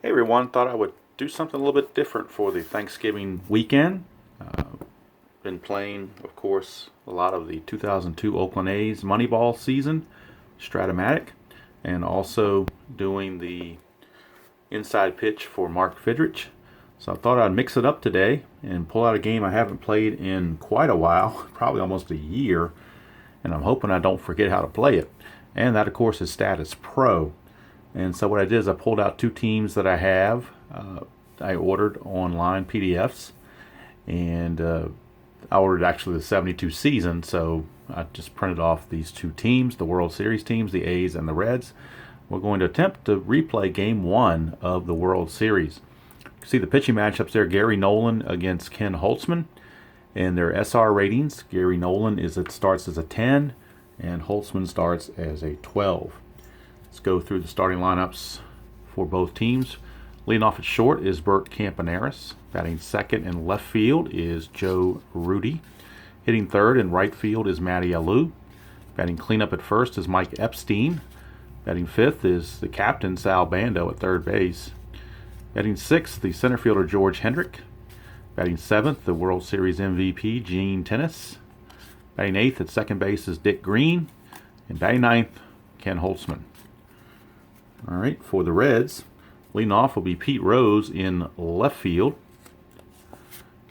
Hey everyone, thought I would do something a little bit different for the Thanksgiving weekend. Been playing, of course, a lot of the 2002 Oakland A's Moneyball season, Stratomatic, and also doing the inside pitch for Mark Fidrich. So I thought I'd mix it up today and pull out a game I haven't played in quite a while, probably almost a year, and I'm hoping I don't forget how to play it. And that, of course, is Statis Pro. And so what I did is I pulled out two teams that I have. I ordered online PDFs, and I ordered actually the 72 season, so I just printed off these two teams, the World Series teams, the A's and the Reds. We're going to attempt to replay Game 1 of the World Series. You can see the pitching matchups there, Gary Nolan against Ken Holtzman, and their SR ratings. Gary Nolan starts as a 10, and Holtzman starts as a 12. Let's go through the starting lineups for both teams. Leading off at short is Bert Campaneris. Batting second in left field is Joe Rudi. Hitting third in right field is Matty Alou. Batting cleanup at first is Mike Epstein. Batting fifth is the captain, Sal Bando, at third base. Batting sixth, the center fielder, George Hendrick. Batting seventh, the World Series MVP, Gene Tenace. Batting eighth at second base is Dick Green. And batting ninth, Ken Holtzman. All right, for the Reds, leading off will be Pete Rose in left field.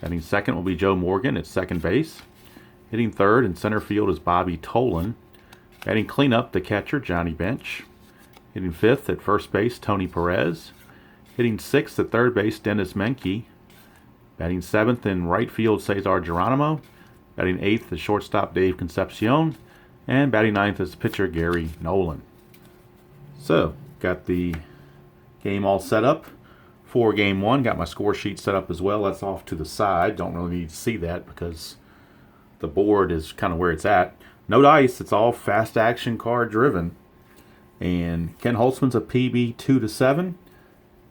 Batting second will be Joe Morgan at second base. Hitting third in center field is Bobby Tolan. Batting cleanup, the catcher, Johnny Bench. Hitting fifth at first base, Tony Perez. Hitting sixth at third base, Dennis Menke. Batting seventh in right field, Cesar Geronimo. Batting eighth, the shortstop, Dave Concepcion. And batting ninth is pitcher, Gary Nolan. So, got the game all set up for Game 1. Got my score sheet set up as well. That's off to the side. Don't really need to see that because the board is kind of where it's at. No dice. It's all fast action card driven. And Ken Holtzman's a PB 2-7.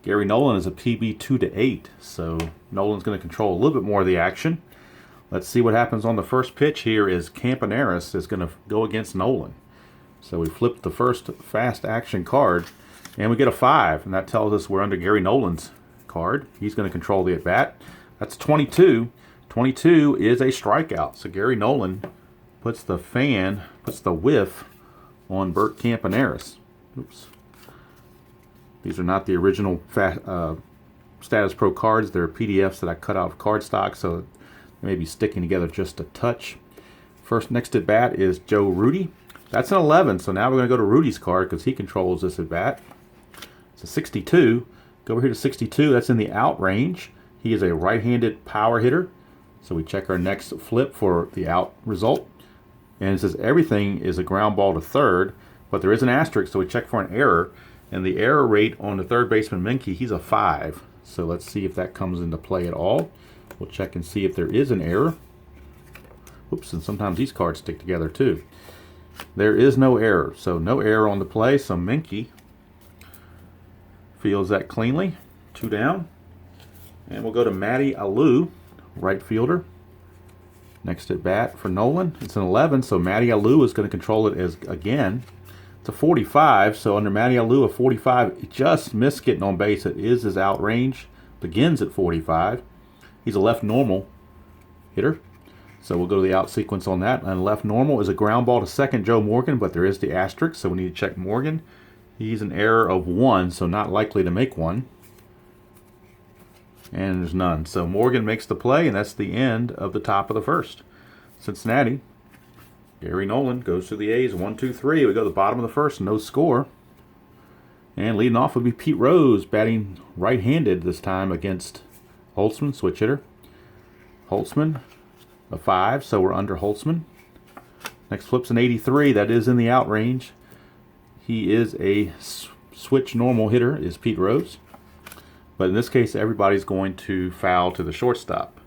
Gary Nolan is a PB 2-8. So Nolan's going to control a little bit more of the action. Let's see what happens on the first pitch here. Is Campaneris is going to go against Nolan. So we flipped the first fast action card, and we get a 5, and that tells us we're under Gary Nolan's card. He's going to control the at-bat. That's 22. 22 is a strikeout. So Gary Nolan puts the whiff on Bert Campaneris. Oops. These are not the original Statis Pro cards. They're PDFs that I cut out of cardstock, so they may be sticking together just a touch. Next at bat is Joe Rudi. That's an 11, so now we're going to go to Rudi's card because he controls this at bat. It's a 62. Go over here to 62. That's in the out range. He is a right-handed power hitter. So we check our next flip for the out result. And it says everything is a ground ball to third, but there is an asterisk, so we check for an error. And the error rate on the third baseman, Menke, he's a 5. So let's see if that comes into play at all. We'll check and see if there is an error. Oops, and sometimes these cards stick together too. There is no error, so no error on the play. So Menke fields that cleanly, 2 down. And we'll go to Matty Alou, right fielder. Next at bat for Nolan, it's an 11, so Matty Alou is going to control it as again. It's a 45, so under Matty Alou, a 45, he just missed getting on base. It is his out range, begins at 45. He's a left normal hitter. So we'll go to the out sequence on that. And left normal is a ground ball to second, Joe Morgan, but there is the asterisk, so we need to check Morgan. He's an error of 1, so not likely to make one. And there's none. So Morgan makes the play, and that's the end of the top of the first. Cincinnati, Gary Nolan goes to the A's, 1-2-3. We go to the bottom of the first, no score. And leading off would be Pete Rose, batting right-handed this time against Holtzman, switch hitter. Holtzman, a 5, so we're under Holtzman. Next flip's an 83. That is in the out range. He is a switch normal hitter, is Pete Rose. But in this case, everybody's going to foul to the shortstop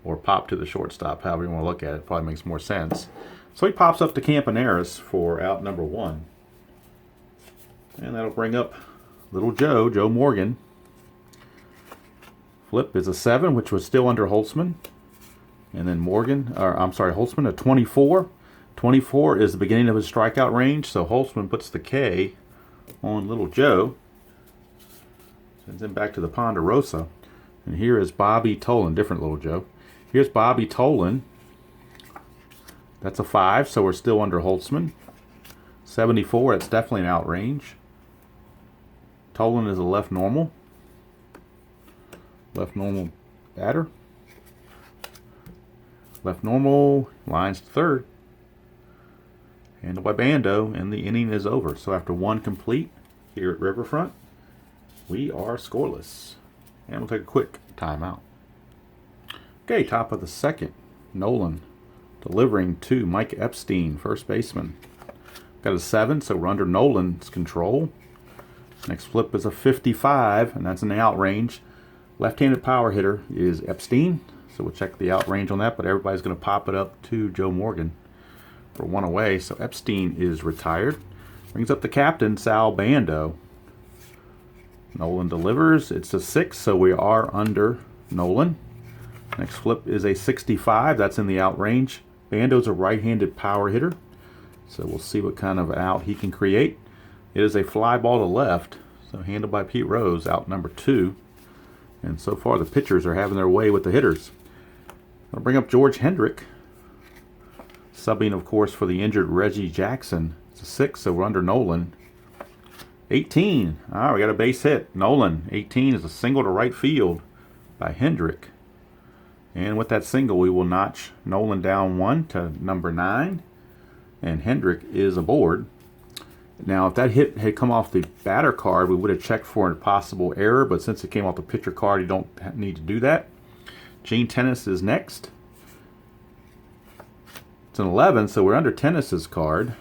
or pop to the shortstop, however you want to look at it. Probably makes more sense. So he pops up to Campaneris for out number 1. And that'll bring up little Joe Morgan. Flip is a 7, which was still under Holtzman. And then Holtzman, a 24. 24 is the beginning of his strikeout range, so Holtzman puts the K on little Joe. Sends him back to the Ponderosa. And here is Bobby Tolan, different little Joe. Here's Bobby Tolan. That's a 5, so we're still under Holtzman. 74, that's definitely an outrange. Tolan is a left normal. Left normal batter. Left normal, lines to third. Handled by Bando, and the inning is over. So after 1 complete here at Riverfront, we are scoreless. And we'll take a quick timeout. Okay, top of the second. Nolan delivering to Mike Epstein, first baseman. Got a 7, so we're under Nolan's control. Next flip is a 55, and that's in the out range. Left-handed power hitter is Epstein, so we'll check the out range on that, but everybody's going to pop it up to Joe Morgan for 1 away. So Epstein is retired. Brings up the captain, Sal Bando. Nolan delivers. It's a 6, so we are under Nolan. Next flip is a 65. That's in the out range. Bando's a right-handed power hitter, so we'll see what kind of out he can create. It is a fly ball to left, so handled by Pete Rose, out number 2. And so far the pitchers are having their way with the hitters. I'll bring up George Hendrick, subbing, of course, for the injured Reggie Jackson. It's a 6, so we're under Nolan. 18. All right, we got a base hit. Nolan, 18, is a single to right field by Hendrick. And with that single, we will notch Nolan down 1 to number 9. And Hendrick is aboard. Now, if that hit had come off the batter card, we would have checked for a possible error. But since it came off the pitcher card, you don't need to do that. Gene Tennis is next. It's an 11, so we're under Tennis's card.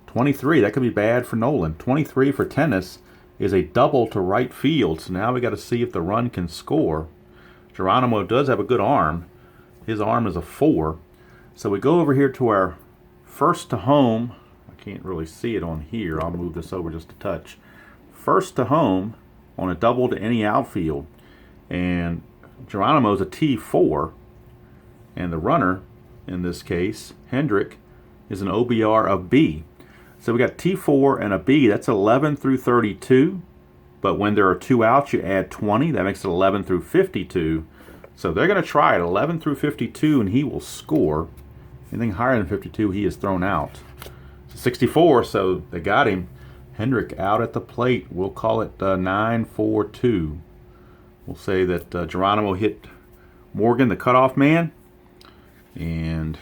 23, that could be bad for Nolan. 23 for Tennis is a double to right field. So now we got to see if the run can score. Geronimo does have a good arm. His arm is a 4. So we go over here to our first to home. I can't really see it on here. I'll move this over just a touch. First to home on a double to any outfield. And Geronimo's a T4. And the runner, in this case, Hendrick, is an OBR of B. So we got T4 and a B. That's 11 through 32. But when there are 2 outs, you add 20. That makes it 11 through 52. So they're going to try it 11 through 52, and he will score. Anything higher than 52, he is thrown out. 64, so they got him. Hendrick out at the plate. We'll call it 9-4-2. We'll say that Geronimo hit Morgan, the cutoff man, and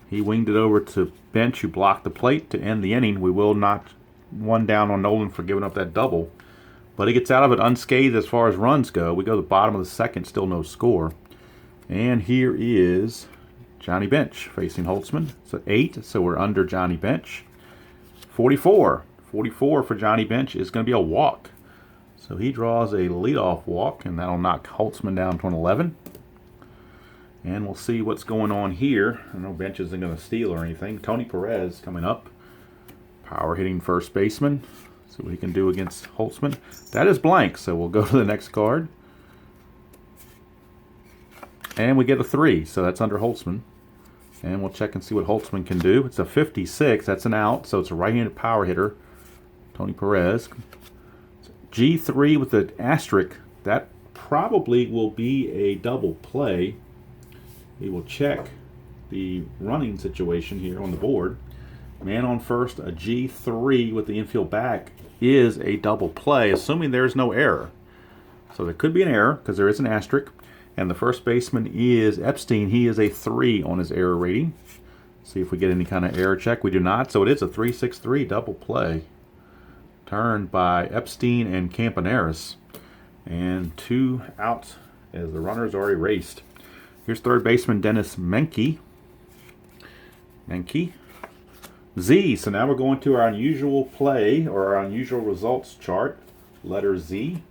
he winged it over to Bench, who blocked the plate to end the inning. We will knock 1 down on Nolan for giving up that double. But he gets out of it unscathed as far as runs go. We go to the bottom of the second, still no score. And here is Johnny Bench facing Holtzman. It's an 8, so we're under Johnny Bench. 44. 44 for Johnny Bench is going to be a walk. So he draws a leadoff walk, and that'll knock Holtzman down to an 11. And we'll see what's going on here. I know Bench isn't going to steal or anything. Tony Perez coming up. Power hitting first baseman. See what he can do against Holtzman. That is blank, so we'll go to the next card. And we get a 3, so that's under Holtzman. And we'll check and see what Holtzman can do. It's a 56, that's an out, so it's a right-handed power hitter. Tony Perez. G3 with the asterisk. That probably will be a double play. We will check the running situation here on the board. Man on first, a G3 with the infield back is a double play, assuming there's no error. So there could be an error because there is an asterisk. And the first baseman is Epstein. He is a 3 on his error rating. See if we get any kind of error check. We do not. So it is a 3-6-3 double play. Turned by Epstein and Campaneris. And 2 outs as the runners are erased. Here's third baseman Dennis Menke. Z. So now we're going to our unusual play or our unusual results chart. Letter Z.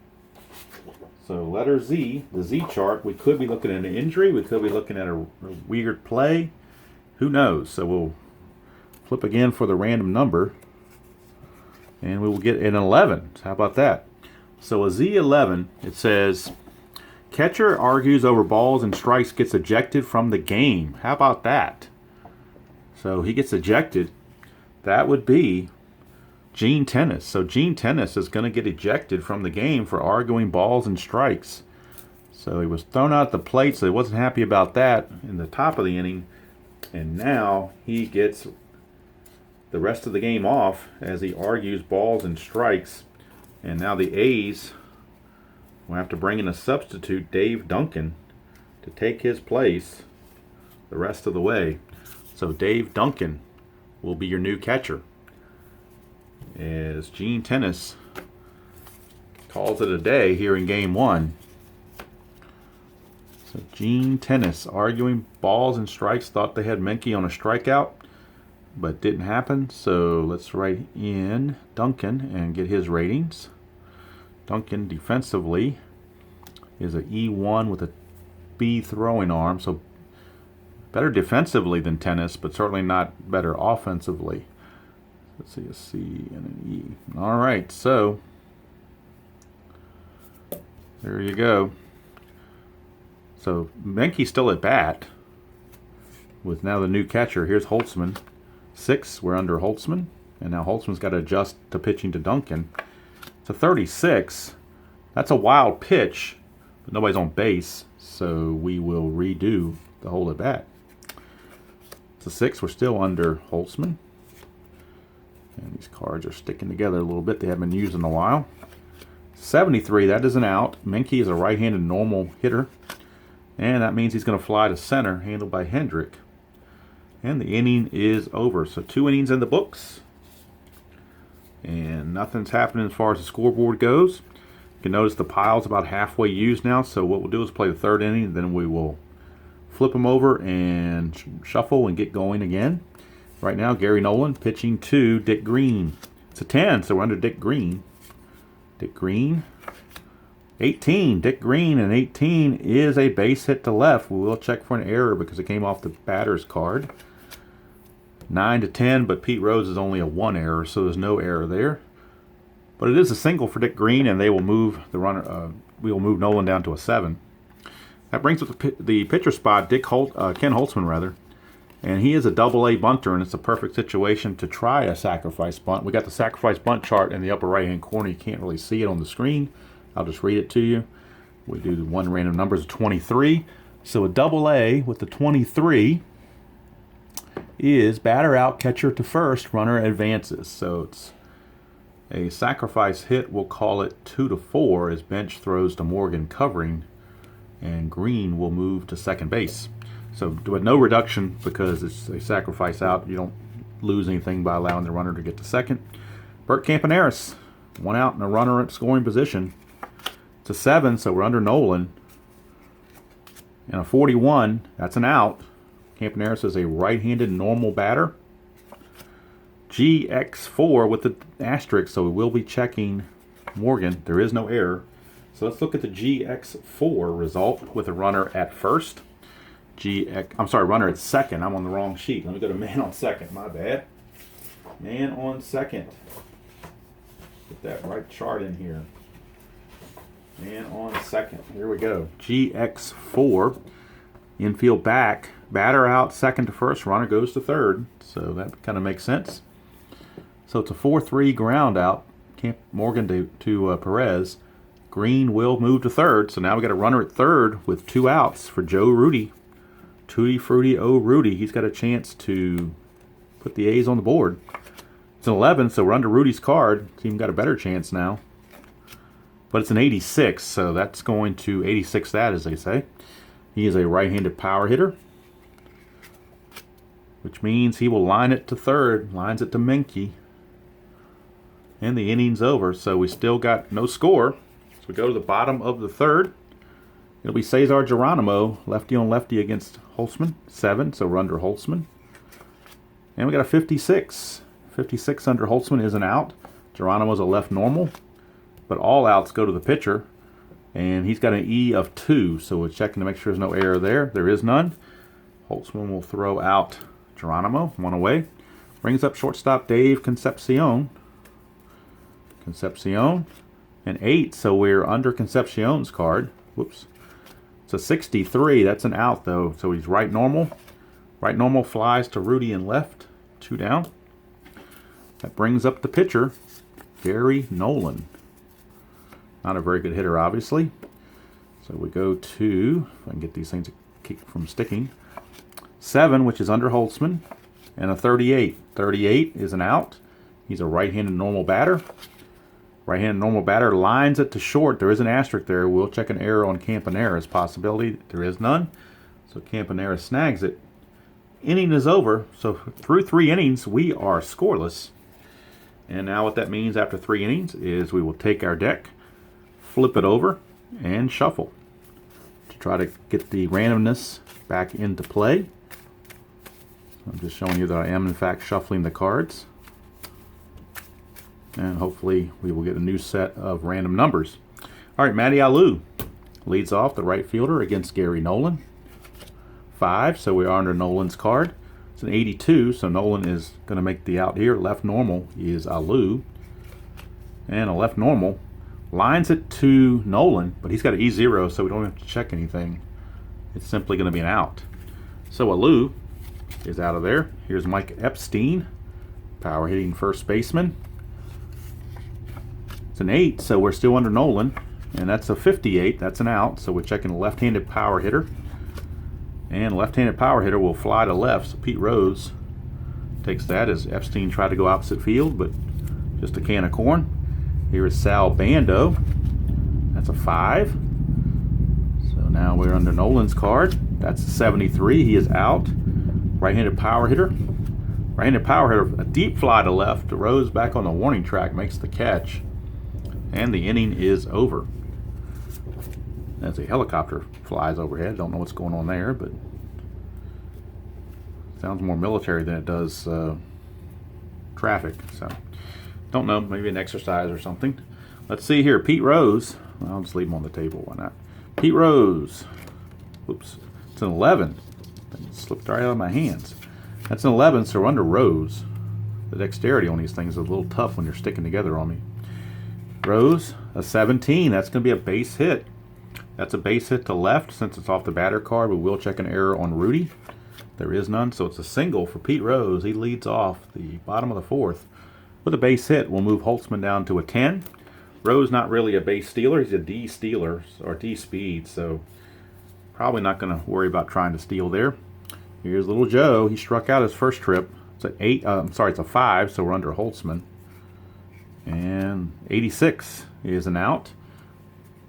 So letter Z, the Z chart, we could be looking at an injury. We could be looking at a weird play. Who knows? So we'll flip again for the random number. And we will get an 11. So how about that? So a Z11, it says, catcher argues over balls and strikes, gets ejected from the game. How about that? So he gets ejected. That would be Gene Tennis. So Gene Tennis is going to get ejected from the game for arguing balls and strikes. So he was thrown out the plate, so he wasn't happy about that in the top of the inning. And now he gets the rest of the game off as he argues balls and strikes. And now the A's will have to bring in a substitute, Dave Duncan, to take his place the rest of the way. So Dave Duncan will be your new catcher, as Gene Tennis calls it a day here in Game 1. So Gene Tennis arguing balls and strikes. Thought they had Menke on a strikeout, but didn't happen. So let's write in Duncan and get his ratings. Duncan defensively is an E1 with a B throwing arm. So better defensively than Tennis, but certainly not better offensively. Let's see, a C and an E. All right, so there you go. So Menke's still at bat with now the new catcher. Here's Holtzman. 6, we're under Holtzman. And now Holtzman's got to adjust to pitching to Duncan. It's a 36. That's a wild pitch, but nobody's on base. So we will redo the whole at bat. It's a 6, we're still under Holtzman. And these cards are sticking together a little bit. They haven't been used in a while. 73, that is an out. Menke is a right-handed normal hitter. And that means he's going to fly to center, handled by Hendrick. And the inning is over. So 2 innings in the books. And nothing's happening as far as the scoreboard goes. You can notice the pile's about halfway used now. So what we'll do is play the 3rd inning. And then we will flip them over and shuffle and get going again. Right now, Gary Nolan pitching to Dick Green. It's a 10, so we're under Dick Green. Dick Green. 18. Dick Green, and 18 is a base hit to left. We will check for an error because it came off the batter's card. 9 to 10, but Pete Rose is only a 1 error, so there's no error there. But it is a single for Dick Green, and they will move the runner. We will move Nolan down to a 7. That brings up the pitcher spot. Ken Holtzman, rather. And he is a double-A bunter, and it's a perfect situation to try a sacrifice bunt. We got the sacrifice bunt chart in the upper right-hand corner. You can't really see it on the screen. I'll just read it to you. We do the one random numbers of 23. So a double-A with the 23 is batter out, catcher to first, runner advances. So it's a sacrifice hit. We'll call it 2 to 4 as bench throws to Morgan covering, and Green will move to second base. So with no reduction because it's a sacrifice out. You don't lose anything by allowing the runner to get to second. Bert Campaneris, 1 out and a runner at scoring position. It's a 7, so we're under Nolan. And a 41, that's an out. Campaneris is a right-handed normal batter. GX4 with the asterisk, so we will be checking Morgan. There is no error. So let's look at the GX4 result with a runner at first. Runner at second. I'm on the wrong sheet. Let me go to man on second. My bad. Man on second. Get that right chart in here. Man on second. Here we go. GX4. Infield back. Batter out, second to first. Runner goes to third. So that kind of makes sense. So it's a 4-3 ground out. Morgan to Perez. Green will move to third. So now we got a runner at third with 2 outs for Joe Rudi. Tutti Frutti Rudi. He's got a chance to put the A's on the board. It's an 11, so we're under Rudy's card. Team got a better chance now. But it's an 86, so that's going to 86 that, as they say. He is a right-handed power hitter, which means he will line it to third, lines it to Menke. And the inning's over, so we still got no score. So we go to the bottom of the third. It'll be Cesar Geronimo, lefty on lefty against Holtzman. 7, so we're under Holtzman. And we got a 56. 56 under Holtzman is an out. Geronimo's a left normal. But all outs go to the pitcher. And he's got an E of 2, so we're checking to make sure there's no error there. There is none. Holtzman will throw out Geronimo, 1 away. Brings up shortstop Dave Concepcion. And 8, so we're under Concepcion's card. Whoops. It's a 63. That's an out, though. So he's right normal. Right normal flies to Rudi and left. 2 down. That brings up the pitcher, Gary Nolan. Not a very good hitter, obviously. So we go to, if I can get these things to keep from sticking, 7, which is under Holtzman, and a 38. 38 is an out. He's a right-handed normal batter. Right-handed normal batter lines it to short. There is an asterisk there. We'll check an error on Campanera's possibility. There is none. So Campanera snags it. Inning is over. So through 3 innings, we are scoreless. And now what that means after 3 innings is we will take our deck, flip it over, and shuffle to try to get the randomness back into play. I'm just showing you that I am in fact shuffling the cards. And hopefully we will get a new set of random numbers. All right, Matty Alou leads off, the right fielder, against Gary Nolan. 5, so we are under Nolan's card. It's an 82, so Nolan is going to make the out here. Left normal is Alou. And a left normal lines it to Nolan, but he's got an E0, so we don't have to check anything. It's simply going to be an out. So Alou is out of there. Here's Mike Epstein, power hitting first baseman. It's an 8, so we're still under Nolan, and that's a 58. That's an out, so we're checking a left-handed power hitter. And left-handed power hitter will fly to left, so Pete Rose takes that as Epstein tried to go opposite field, but just a can of corn. Here is Sal Bando. That's a 5. So now we're under Nolan's card. That's a 73. He is out. Right-handed power hitter. Right-handed power hitter, a deep fly to left. Rose back on the warning track makes the catch. And the inning is over. As a helicopter flies overhead. Don't know what's going on there, but sounds more military than it does traffic. So don't know, maybe an exercise or something. Let's see here. Pete Rose. Well, I'll just leave him on the table. Why not? Pete Rose. Whoops. It's an 11. It slipped right out of my hands. That's an 11, so we're under Rose. The dexterity on these things is a little tough when you're sticking together on me. Rose, a 17. That's going to be a base hit. That's a base hit to left since it's off the batter card. We will check an error on Rudi. There is none, so it's a single for Pete Rose. He leads off the bottom of the 4th with a base hit. We'll move Holtzman down to a 10. Rose not really a base stealer. He's a D stealer or D speed, so probably not going to worry about trying to steal there. Here's little Joe. He struck out his first trip. It's an 8. It's a 5, so we're under Holtzman. And 86 is an out.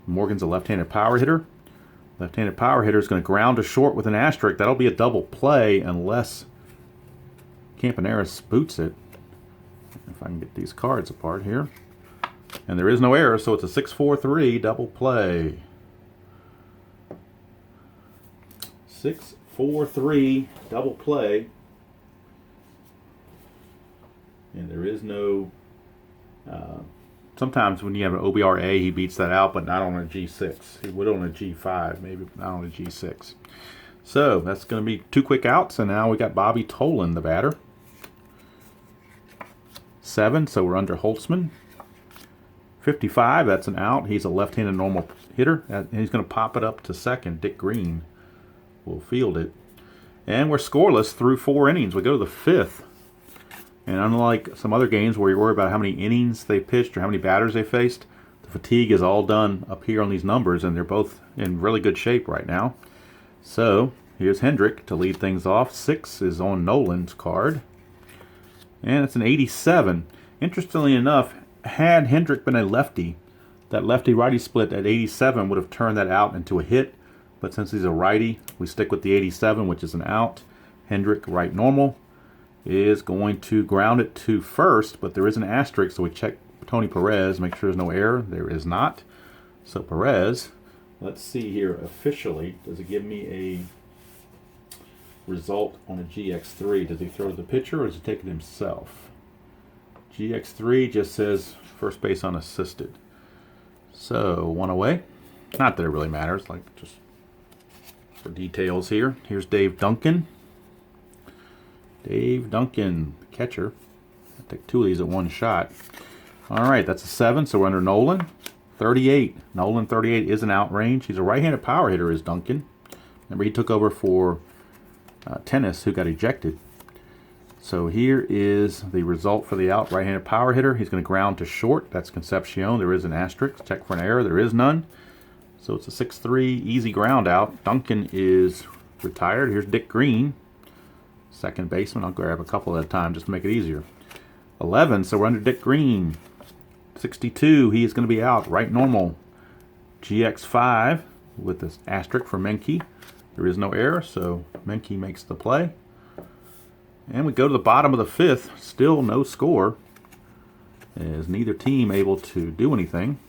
Morgan's a left-handed power hitter. Left-handed power hitter is going to ground to short with an asterisk. That'll be a double play unless Campanera boots it. If I can get these cards apart here. And there is no error, so it's a 6-4-3 double play. 6-4-3 double play. And there is no... sometimes when you have an OBRA, he beats that out, but not on a G6. He would on a G5, maybe not on a G6. So that's going to be 2 quick outs, and now we got Bobby Tolan, the batter. 7, so we're under Holtzman. 55, that's an out. He's a left-handed normal hitter, and he's going to pop it up to second. Dick Green will field it. And we're scoreless through 4 innings. We go to the 5th. And unlike some other games where you worry about how many innings they pitched or how many batters they faced, the fatigue is all done up here on these numbers, and they're both in really good shape right now. So here's Hendrick to lead things off. 6 is on Nolan's card. And it's an 87. Interestingly enough, had Hendrick been a lefty, that lefty-righty split at 87 would have turned that out into a hit. But since he's a righty, we stick with the 87, which is an out. Hendrick, right normal, is going to ground it to first, but there is an asterisk, so we check Tony Perez, make sure there's no error. There is not. So Perez, let's see here officially, does it give me a result on a GX3? Does he throw to the pitcher or does he take it himself? GX3 just says first base unassisted. So 1 away. Not that it really matters, like just for details here. Here's Dave Duncan. Dave Duncan, catcher. I'll take 2 of these at 1 shot. All right, that's a 7, so we're under Nolan. 38. Nolan, 38 is an out range. He's a right-handed power hitter, is Duncan. Remember, he took over for Tennis, who got ejected. So here is the result for the out. Right-handed power hitter. He's going to ground to short. That's Concepcion. There is an asterisk. Check for an error. There is none. So it's a 6-3 easy ground out. Duncan is retired. Here's Dick Green, second baseman. I'll grab a couple at a time just to make it easier. 11, so we're under Dick Green. 62, he is going to be out. Right normal. GX5 with this asterisk for Menke. There is no error, so Menke makes the play. And we go to the bottom of the fifth. Still no score, as neither team able to do anything.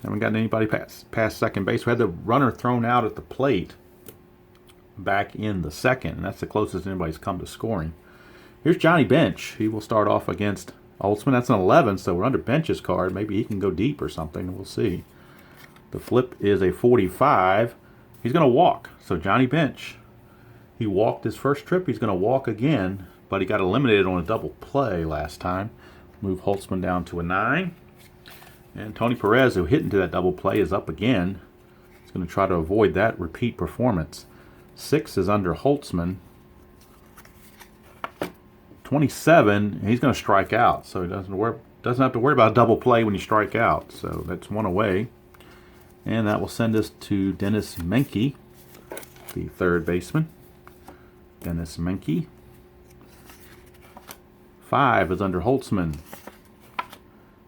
Haven't gotten anybody past second base. We had the runner thrown out at the plate back in the second, and that's the closest anybody's come to scoring. Here's Johnny Bench. He will start off against Holtzman. That's an 11, so we're under Bench's card. Maybe he can go deep or something. We'll see. The flip is a 45. He's going to walk. So Johnny Bench, he walked his first trip. He's going to walk again, but he got eliminated on a double play last time. Move Holtzman down to a 9. And Tony Perez, who hit into that double play, is up again. He's going to try to avoid that repeat performance. 6 is under Holtzman. 27, he's going to strike out, so he doesn't have to worry about a double play when you strike out. So that's one away. And that will send us to Dennis Menke, the third baseman. Dennis Menke. 5 is under Holtzman.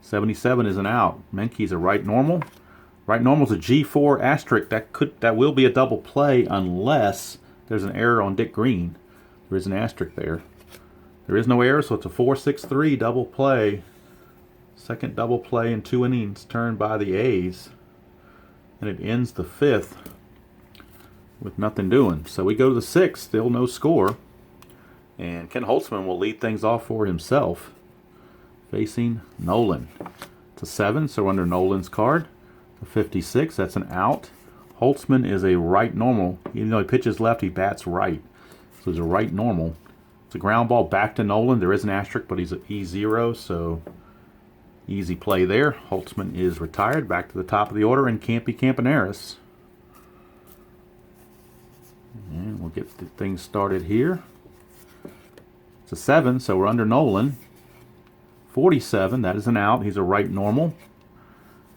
77 is an out. Menke's a right normal. Right normal is a G4 asterisk. That will be a double play unless there's an error on Dick Green. There is an asterisk there. There is no error, so it's a 4-6-3 double play. Second double play in 2 innings turned by the A's. And it ends the fifth with nothing doing. So we go to the sixth, still no score. And Ken Holtzman will lead things off for himself, facing Nolan. It's a 7, so we're under Nolan's card. A 56, that's an out. Holtzman is a right normal. Even though he pitches left, he bats right. So he's a right normal. It's a ground ball back to Nolan. There is an asterisk, but he's an E0, so easy play there. Holtzman is retired. Back to the top of the order, and Campy Campaneris. And we'll get the things started here. It's a 7, so we're under Nolan. 47, that is an out. He's a right normal.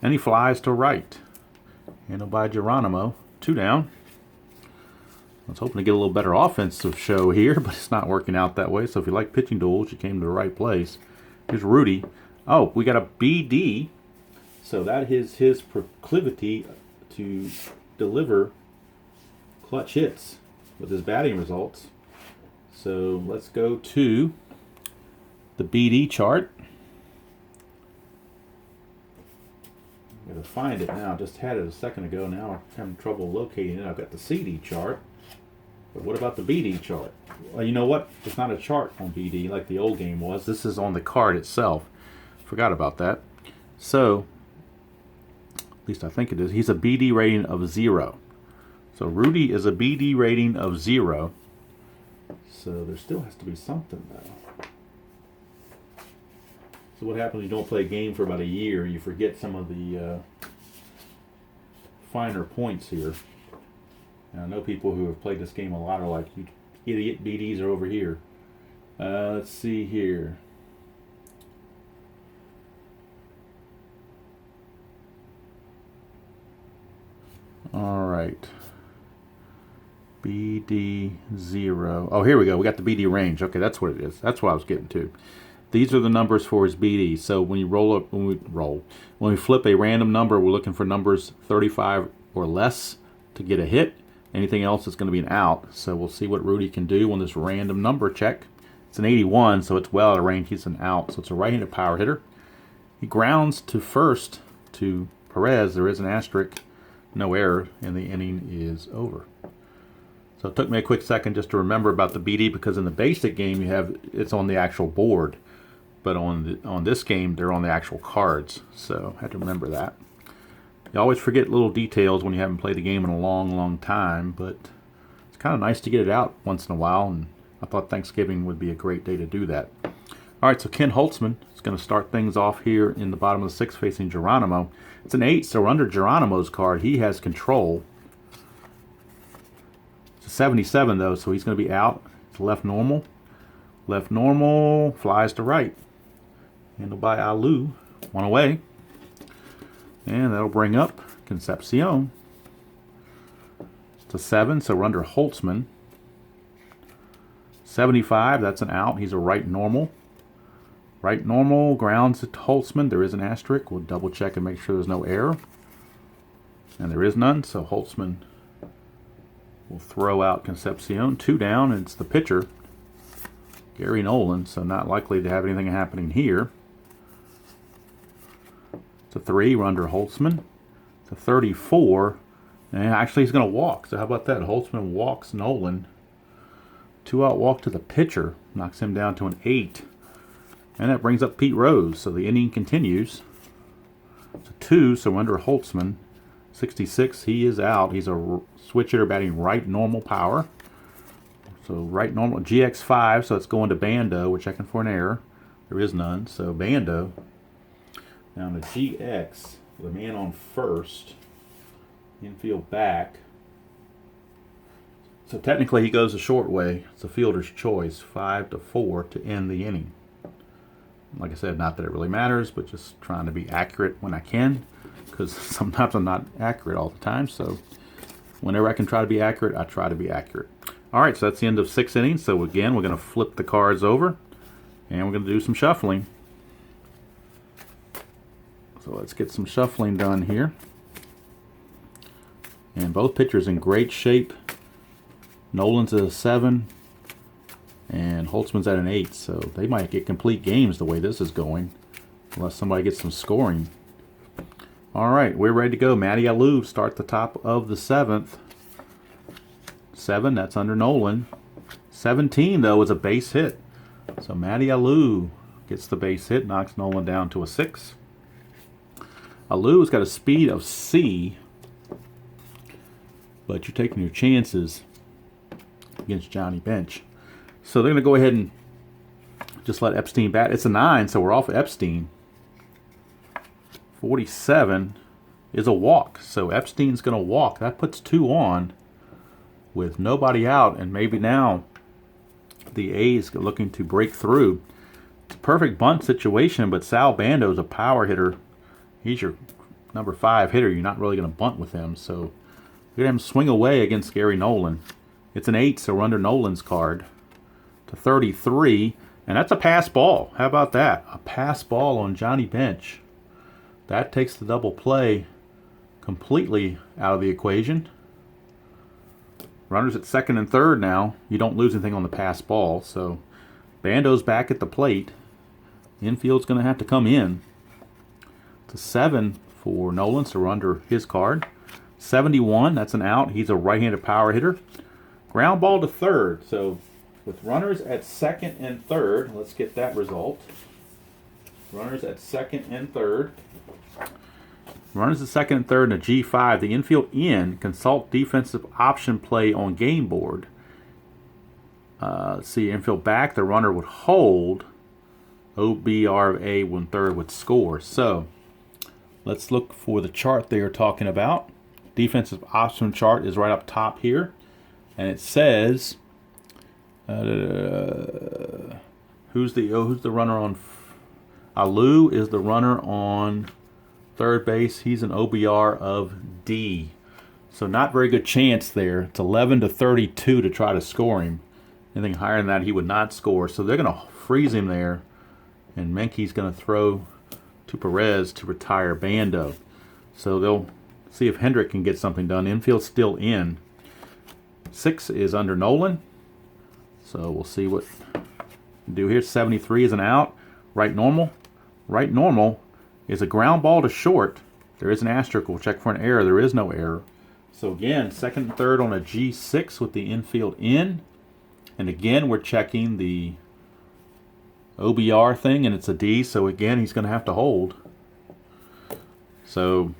And he flies to right. Handled by Geronimo. 2 down. I was hoping to get a little better offensive show here, but it's not working out that way. So if you like pitching duels, you came to the right place. Here's Rudi. Oh, we got a BD. So that is his proclivity to deliver clutch hits with his batting results. So let's go to the BD chart. I'm going to find it now. Just had it a second ago. Now I'm having trouble locating it. I've got the CD chart. But what about the BD chart? Well, you know what? It's not a chart on BD like the old game was. This is on the card itself. Forgot about that. So, at least I think it is. He's a BD rating of 0. So Rudi is a BD rating of 0. So there still has to be something though. So what happens when you don't play a game for about a year? You forget some of the finer points here. And I know people who have played this game a lot are like, you idiot, BDs are over here. Let's see here. All right. BD 0. Oh, here we go. We got the BD range. Okay, that's what it is. That's what I was getting to. These are the numbers for his BD. So when you when we flip a random number, we're looking for numbers 35 or less to get a hit. Anything else is going to be an out. So we'll see what Rudi can do on this random number check. It's an 81, so it's well out of range. He's an out. So it's a right-handed power hitter. He grounds to first to Perez. There is an asterisk. No error, and the inning is over. So it took me a quick second just to remember about the BD, because in the basic game it's on the actual board, but on this game they're on the actual cards. So I had to remember that. You always forget little details when you haven't played the game in a long time, but it's kind of nice to get it out once in a while, and I thought Thanksgiving would be a great day to do that. All right, so Ken Holtzman is going to start things off here in the bottom of the 6th facing Geronimo. It's an 8, so we're under Geronimo's card. He has control. It's a 77, though, so he's going to be out. It's left normal. Left normal, flies to right. Handled by Alou, 1 away. And that'll bring up Concepcion to 7, so we're under Holtzman. 75, that's an out. He's a right normal. Right normal, grounds to Holtzman. There is an asterisk. We'll double check and make sure there's no error. And there is none, so Holtzman will throw out Concepcion. 2 down, and it's the pitcher, Gary Nolan, so not likely to have anything happening here. To 3, we're under Holtzman. To 34, and actually he's going to walk. So how about that? Holtzman walks Nolan. 2 out walk to the pitcher, knocks him down to an 8. And that brings up Pete Rose, so the inning continues. To 2, so under Holtzman. 66, he is out. He's a switch hitter batting right normal power. So right normal, GX5, so it's going to Bando. We're checking for an error. There is none, so Bando. Down to GX, the man on first. Infield back. So technically he goes the short way. It's a fielder's choice, 5-4 to end the inning. Like I said, not that it really matters, but just trying to be accurate when I can, because sometimes I'm not accurate all the time. So whenever I can try to be accurate, I try to be accurate. All right, so that's the end of 6 innings. So again, we're going to flip the cards over, and we're going to do some shuffling. So let's get some shuffling done here. And both pitchers in great shape. Nolan's at a 7, and Holtzman's at an 8. So they might get complete games the way this is going, unless somebody gets some scoring. All right, we're ready to go. Matty Alou start the top of the 7th. 7, that's under Nolan. 17, though, is a base hit. So Matty Alou gets the base hit, knocks Nolan down to a 6. Alou's got a speed of C, but you're taking your chances against Johnny Bench. So they're going to go ahead and just let Epstein bat. It's a 9, so we're off Epstein. 47 is a walk, so Epstein's going to walk. That puts 2 on with nobody out, and maybe now the A's are looking to break through. It's a perfect bunt situation, but Sal Bando's a power hitter. He's your number 5 hitter. You're not really going to bunt with him, so you're going to have him swing away against Gary Nolan. It's an 8, so we're under Nolan's card. To 33, and that's a pass ball. How about that? A pass ball on Johnny Bench. That takes the double play completely out of the equation. Runners at 2nd and 3rd now. You don't lose anything on the pass ball, so Bando's back at the plate. Infield's going to have to come in. To 7 for Nolan, so we're under his card. 71, that's an out. He's a right-handed power hitter. Ground ball to 3rd, so with runners at 2nd and 3rd, let's get that result. Runners at 2nd and 3rd. Runners at 2nd and 3rd and a G5. The infield in. Consult defensive option play on game board. See, infield back. The runner would hold. OBR of A when 3rd would score. So let's look for the chart they are talking about. Defensive option chart is right up top here. And it says, who's the runner on? Alou is the runner on 3rd base. He's an OBR of D. So not very good chance there. It's 11-32 to try to score him. Anything higher than that, he would not score. So they're going to freeze him there. And Menke's going to throw to Perez to retire Bando. So they'll see if Hendrick can get something done. Infield's still in. 6 is under Nolan. So we'll see what we do here. 73 is an out. Right normal. Right normal is a ground ball to short. There is an asterisk. We'll check for an error. There is no error. So again, 2nd and 3rd on a G6 with the infield in. And again, we're checking the OBR thing, and it's a D. So again, he's going to have to hold. So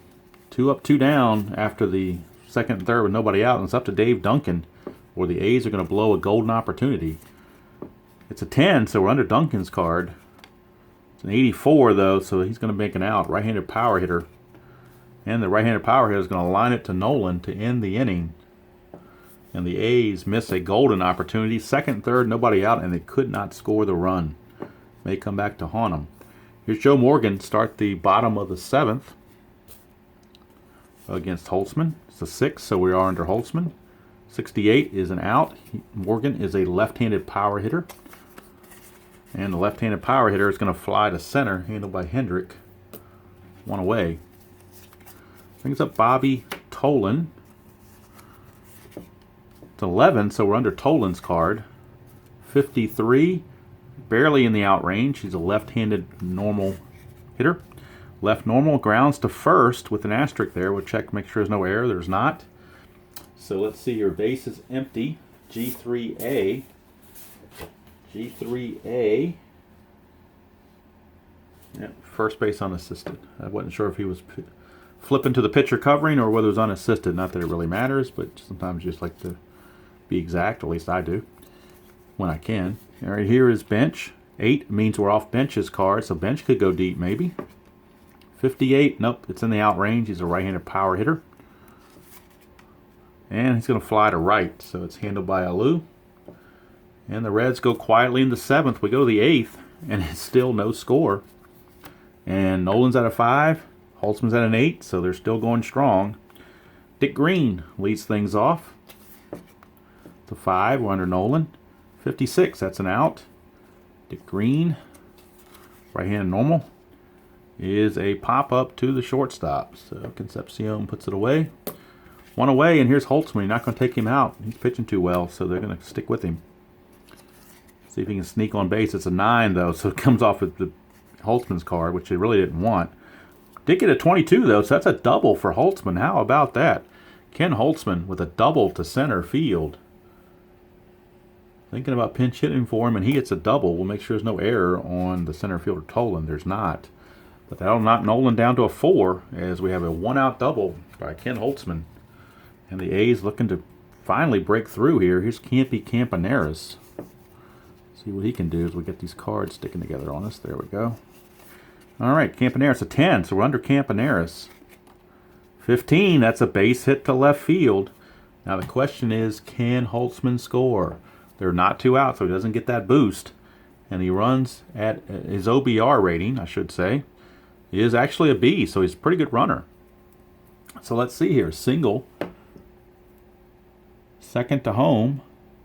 2 up, 2 down after the 2nd and 3rd with nobody out. And it's up to Dave Duncan, or the A's are going to blow a golden opportunity. It's a 10, so we're under Duncan's card. It's an 84, though, so he's going to make an out. Right-handed power hitter. And the right-handed power hitter is going to line it to Nolan to end the inning. And the A's miss a golden opportunity. Second and third, nobody out, and they could not score the run. May come back to haunt them. Here's Joe Morgan, start the bottom of the 7th against Holtzman. It's a 6, so we are under Holtzman. 68 is an out. Morgan is a left-handed power hitter. And the left-handed power hitter is going to fly to center, handled by Hendrick. One away. Brings up Bobby Tolan. It's 11, so we're under Tolan's card. 53, barely in the out range. He's a left-handed normal hitter. Left normal, grounds to first with an asterisk there. We'll check, make sure there's no error. There's not. So let's see, your base is empty. G3A. G3A. Yep, first base unassisted. I wasn't sure if he was flipping to the pitcher covering or whether it was unassisted. Not that it really matters, but sometimes you just like to be exact, at least I do, when I can. All right, here is bench. 8 means we're off bench's card, so bench could go deep maybe. 58, nope, it's in the out range. He's a right-handed power hitter. And he's going to fly to right, so it's handled by Alou. And the Reds go quietly in the 7th. We go to the 8th, and it's still no score. And Nolan's at a 5. Holtzman's at an 8, so they're still going strong. Dick Green leads things off. The 5, we're under Nolan. 56, that's an out. Dick Green, right-handed normal, is a pop-up to the shortstop. So Concepcion puts it away. One away, and here's Holtzman. You're not going to take him out. He's pitching too well, so they're going to stick with him. See if he can sneak on base. It's a 9, though, so it comes off with the Holtzman's card, which they really didn't want. Did get a 22, though, so that's a double for Holtzman. How about that? Ken Holtzman with a double to center field. Thinking about pinch hitting for him, and he gets a double. We'll make sure there's no error on the center fielder Tolan. There's not. But that'll knock Nolan down to a 4 as we have a 1-out double by Ken Holtzman. And the A's looking to finally break through here. Here's Campy Campaneris. See what he can do as we get these cards sticking together on us. There we go. All right, Campaneris a 10, so we're under Campaneris. 15, that's a base hit to left field. Now the question is, can Holtzman score? There are not 2 outs, so he doesn't get that boost. And he runs at his OBR rating, I should say, is actually a B, so he's a pretty good runner. So let's see here. Single, second to home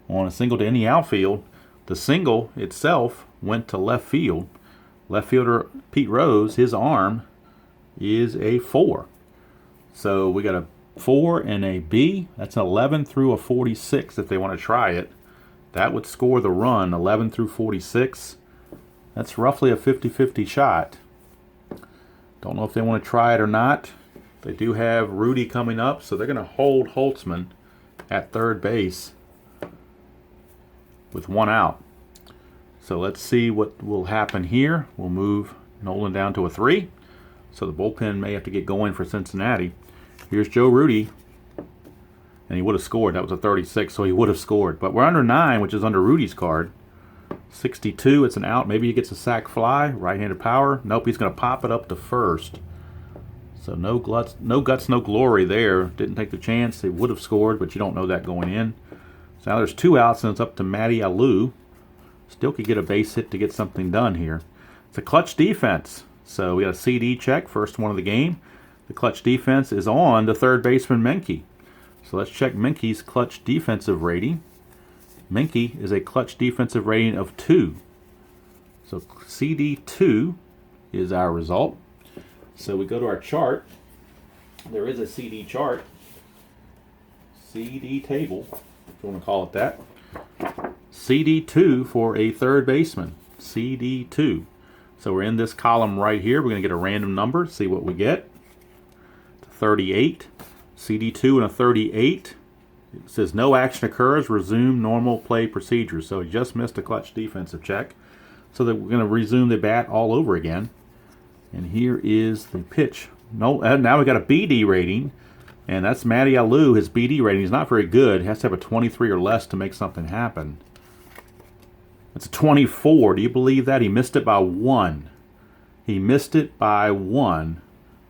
on a single to any outfield. The single itself went to left field. Left fielder Pete Rose, his arm is a 4. So we got a 4 and a B. That's 11 through a 46 if they want to try it. That would score the run, 11 through 46. That's roughly a 50-50 shot. Don't know if they want to try it or not. They do have Rudi coming up, so they're going to hold Holtzman at third base with 1 out. So let's see what will happen here. We'll move Nolan down to a 3. So the bullpen may have to get going for Cincinnati. Here's Joe Rudi. And he would have scored. That was a 36, so he would have scored. But we're under 9, which is under Rudi's card. 62, it's an out. Maybe he gets a sac fly. Right-handed power. Nope, he's going to pop it up to first. So no guts, no glory there. Didn't take the chance. He would have scored, but you don't know that going in. So now there's 2 outs, and it's up to Matty Alou. Still could get a base hit to get something done here. It's a clutch defense. So we got a CD check, first one of the game. The clutch defense is on the third baseman, Menke. So let's check Menke's clutch defensive rating. Menke is a clutch defensive rating of 2. So CD2 is our result. So we go to our chart. There is a CD chart. CD table, if you want to call it that. CD2 for a third baseman. CD2. So we're in this column right here. We're going to get a random number, see what we get. 38. CD2 and a 38. It says no action occurs. Resume normal play procedure. So he just missed a clutch defensive check. So that we're going to resume the bat all over again. And here is the pitch. No, now we got a BD rating. And that's Matty Alou. His BD rating is not very good. He has to have a 23 or less to make something happen. It's a 24. Do you believe that? He missed it by 1. He missed it by 1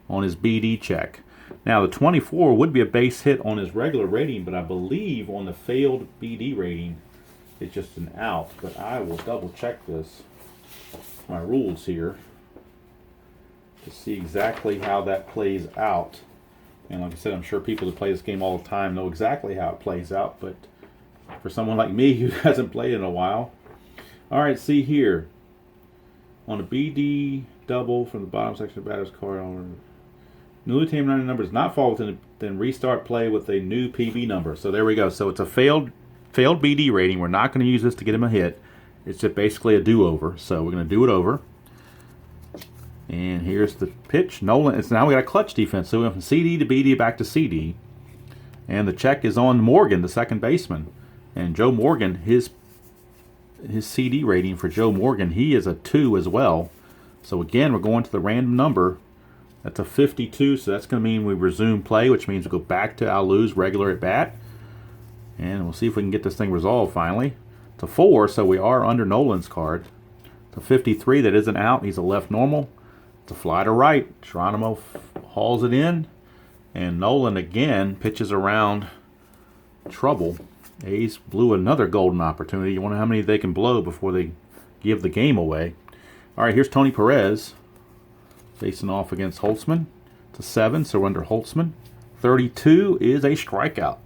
on his BD check. Now, the 24 would be a base hit on his regular rating, but I believe on the failed BD rating, it's just an out. But I will double check this, my rules here, to see exactly how that plays out. And like I said, I'm sure people that play this game all the time know exactly how it plays out, but for someone like me who hasn't played in a while. All right, see here. On a BD double from the bottom section of batter's card, newly tamed number does not fall within it, then restart play with a new PB number. So there we go. So it's a failed BD rating. We're not going to use this to get him a hit. It's just basically a do-over. So we're going to do it over. And here's the pitch. Nolan. It's now we got a clutch defense. So we went from CD to BD back to CD. And the check is on Morgan, the second baseman. And Joe Morgan, his CD rating for Joe Morgan, he is a 2 as well. So again, we're going to the random number. That's a 52, so that's going to mean we resume play, which means we go back to Alou's regular at bat. And we'll see if we can get this thing resolved finally. It's a 4, so we are under Nolan's card. It's a 53, that isn't out. He's a left normal. It's a fly to right. Geronimo hauls it in. And Nolan again pitches around trouble. A's blew another golden opportunity. You wonder how many they can blow before they give the game away. All right, here's Tony Perez facing off against Holtzman. It's a 7, so we're under Holtzman. 32 is a strikeout.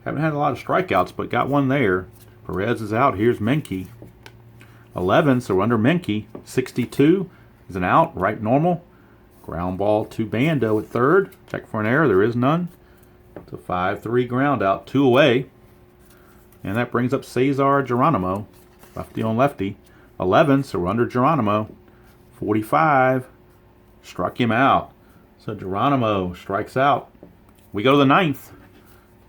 Haven't had a lot of strikeouts, but got one there. Perez is out. Here's Menke. 11, so we're under Menke. 62 is an out, right normal. Ground ball to Bando at third. Check for an error. There is none. It's a 5-3 ground out, 2 away. And that brings up Cesar Geronimo, lefty on lefty. 11, so we're under Geronimo. 45, struck him out. So Geronimo strikes out. We go to the 9th,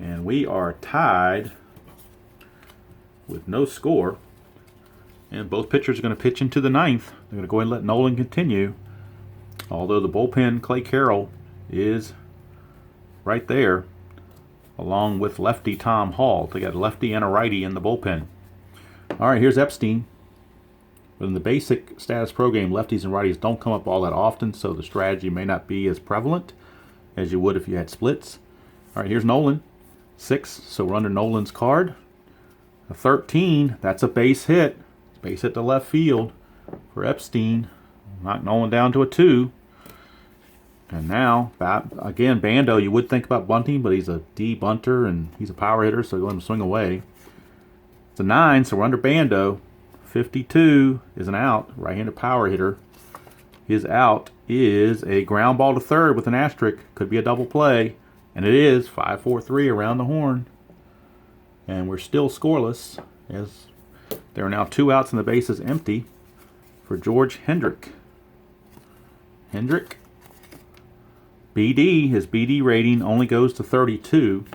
and we are tied with no score. And both pitchers are going to pitch into the 9th. They're going to go ahead and let Nolan continue. Although the bullpen, Clay Carroll, is right there, along with lefty Tom Hall. They got a lefty and a righty in the bullpen. All right, here's Epstein. In the basic Statis Pro game, lefties and righties don't come up all that often, so the strategy may not be as prevalent as you would if you had splits. All right, here's Nolan. 6, so we're under Nolan's card. A 13, that's a base hit. Base hit to left field for Epstein. Knocked Nolan down to a 2. And now, again, Bando, you would think about bunting, but he's a D bunter, and he's a power hitter, so go ahead and swing away. It's a 9, so we're under Bando. 52 is an out, right-handed power hitter. His out is a ground ball to third with an asterisk. Could be a double play, and it is. 5-4-3 around the horn. And we're still scoreless, as there are now 2 outs and the base is empty for George Hendrick. Hendrick. BD, his BD rating only goes to 32.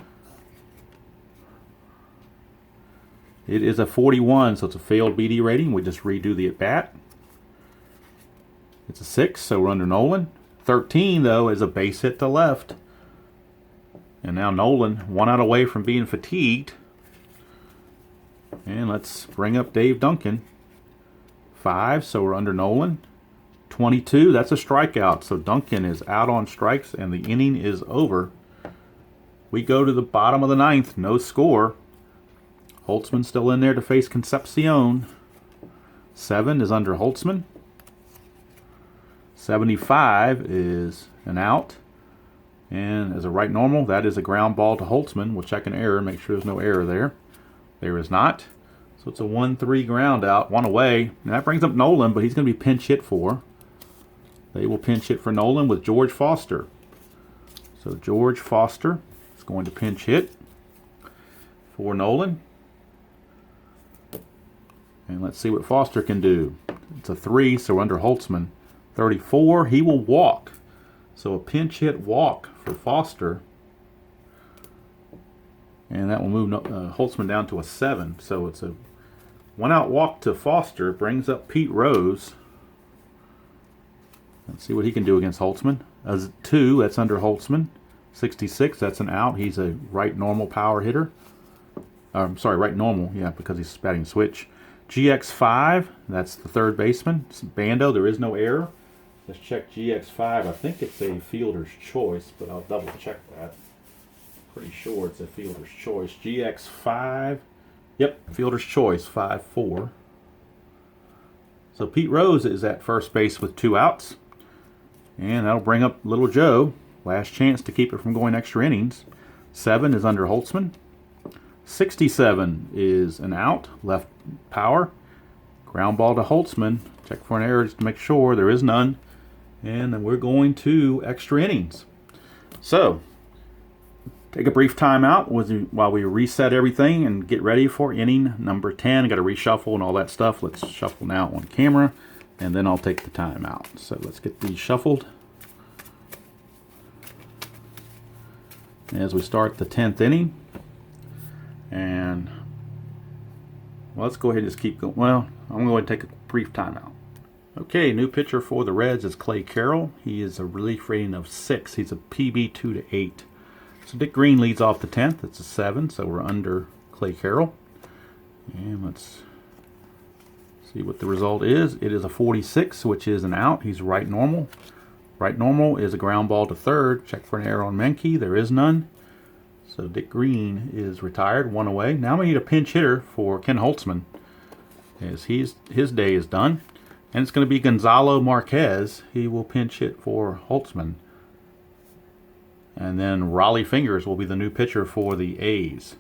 It is a 41, so it's a failed BD rating. We just redo the at-bat. It's a 6, so we're under Nolan. 13, though, is a base hit to left. And now Nolan, 1 out away from being fatigued. And let's bring up Dave Duncan. 5, so we're under Nolan. 22, that's a strikeout. So Duncan is out on strikes, and the inning is over. We go to the bottom of the 9th, no score. Holtzman still in there to face Concepcion. 7 is under Holtzman. 75 is an out. And as a right normal, that is a ground ball to Holtzman. We'll check an error, make sure there's no error there. There is not. So it's a 1-3 ground out, 1 away. And that brings up Nolan, but he's going to be pinch hit for. They will pinch hit for Nolan with George Foster. So George Foster is going to pinch hit for Nolan. And let's see what Foster can do. It's a 3, so we're under Holtzman. 34, he will walk. So a pinch hit walk for Foster. And that will move Holtzman down to a 7. So it's a 1-out walk to Foster. Brings up Pete Rose. Let's see what he can do against Holtzman. As 2, that's under Holtzman. 66, that's an out. He's a right normal power hitter. I'm sorry, right normal, yeah, because he's batting switch. GX5, that's the third baseman. Bando, there is no error. Let's check GX5. I think it's a fielder's choice, but I'll double check that. Pretty sure it's a fielder's choice. GX5. Yep, fielder's choice, 5-4. So Pete Rose is at first base with 2 outs. And that'll bring up Little Joe. Last chance to keep it from going extra innings. 7 is under Holtzman. 67 is an out, left power. Ground ball to Holtzman. Check for an error just to make sure there is none. And then we're going to extra innings. So, take a brief timeout while we reset everything and get ready for inning number 10. Got to reshuffle and all that stuff. Let's shuffle now on camera, and then I'll take the timeout. So let's get these shuffled. As we start the 10th inning. And well, let's go ahead and just keep going. Well, I'm going to take a brief timeout. Okay, new pitcher for the Reds is Clay Carroll. He is a relief rating of 6. He's a PB 2-8. So Dick Green leads off the 10th. It's a 7, so we're under Clay Carroll. And let's see what the result is. It is a 46, which is an out. He's right normal. Right normal is a ground ball to third. Check for an error on Menke. There is none. So Dick Green is retired, 1 away. Now we need a pinch hitter for Ken Holtzman, as his day is done. And it's going to be Gonzalo Marquez. He will pinch hit for Holtzman. And then Raleigh Fingers will be the new pitcher for the A's.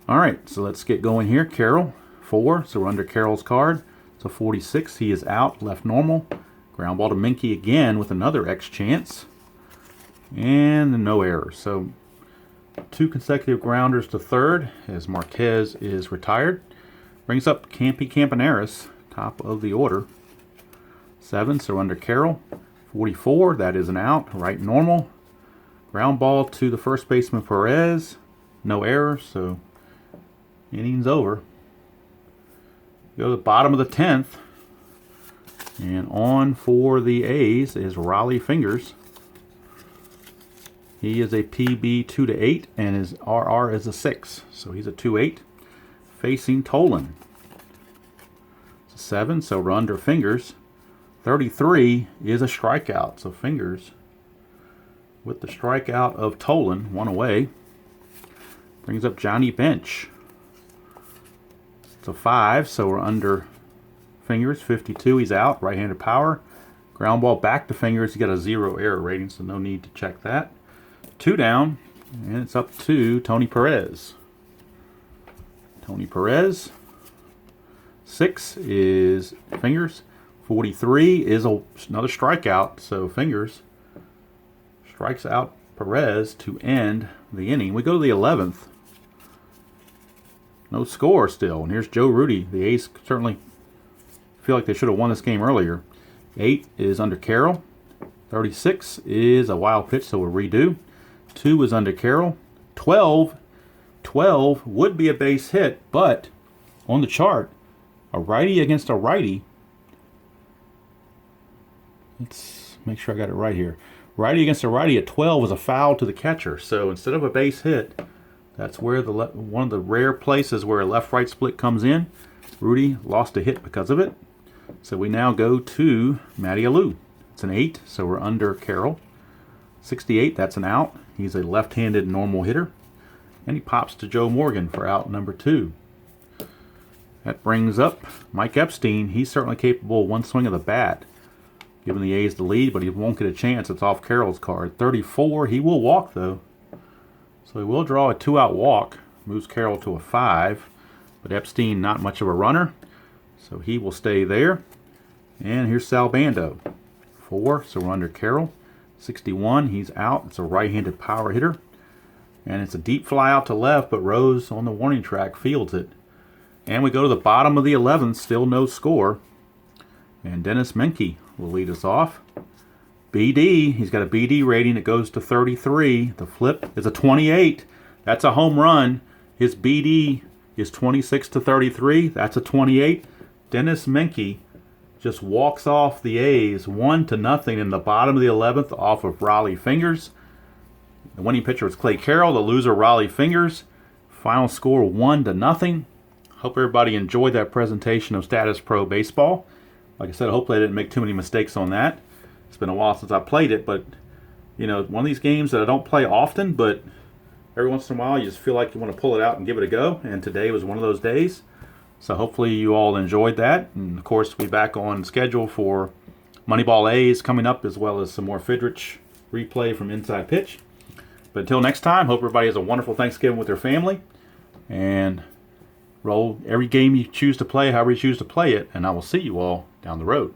All right, so let's get going here. Carroll, 4, so we're under Carroll's card. It's a 46. He is out, left normal. Ground ball to Menke again with another X chance. And no error. So 2 consecutive grounders to third as Marquez is retired. Brings up Campy Campaneris, top of the order. 7, so under Carroll. 44, that is an out, right normal. Ground ball to the first baseman Perez. No error, so inning's over. Go to the bottom of the 10th. And on for the A's is Raleigh Fingers. He is a PB 2-8 and his RR is a 6. So he's a 2-8. Facing Tolan. It's a 7, so we're under Fingers. 33 is a strikeout. So Fingers with the strikeout of Tolan, 1 away. Brings up Johnny Bench. It's a 5, so we're under Fingers. 52, he's out. Right-handed power. Ground ball back to Fingers. He got a 0 error rating, so no need to check that. 2 down, and it's up to Tony Perez. Tony Perez. 6 is Fingers. 43 is another strikeout, so Fingers strikes out Perez to end the inning. We go to the 11th. No score still. And here's Joe Rudi. The A's certainly feel like they should have won this game earlier. 8 is under Carroll. 36 is a wild pitch, so we'll redo. 2 is under Carroll. 12 would be a base hit, but on the chart, a righty against a righty. Let's make sure I got it right here. Righty against a righty at 12 was a foul to the catcher. So instead of a base hit, that's where one of the rare places where a left-right split comes in. Rudi lost a hit because of it. So we now go to Matty Alou. It's an 8, so we're under Carroll. 68, that's an out. He's a left-handed normal hitter. And he pops to Joe Morgan for out number 2. That brings up Mike Epstein. He's certainly capable of one swing of the bat, giving the A's the lead, but he won't get a chance. It's off Carroll's card. 34, he will walk, though. So he will draw a 2-out walk. Moves Carroll to a 5. But Epstein, not much of a runner, so he will stay there. And here's Sal Bando. 4, so we're under Carroll. 61, he's out. It's a right-handed power hitter. And it's a deep fly out to left, but Rose on the warning track fields it. And we go to the bottom of the 11th, still no score. And Dennis Menke will lead us off. BD, he's got a BD rating that goes to 33. The flip is a 28. That's a home run. His BD is 26 to 33. That's a 28. Dennis Menke just walks off the A's 1-0 in the bottom of the 11th off of Raleigh Fingers. The winning pitcher was Clay Carroll. The loser, Raleigh Fingers. Final score 1-0. Hope everybody enjoyed that presentation of Status Pro Baseball. Like I said, hopefully I didn't make too many mistakes on that. It's been a while since I played it, but one of these games that I don't play often, but every once in a while you just feel like you want to pull it out and give it a go. And today was one of those days. So hopefully you all enjoyed that. And of course, we'll be back on schedule for Moneyball A's coming up, as well as some more Fidrich replay from Inside Pitch. But until next time, hope everybody has a wonderful Thanksgiving with their family. And roll every game you choose to play, however you choose to play it. And I will see you all down the road.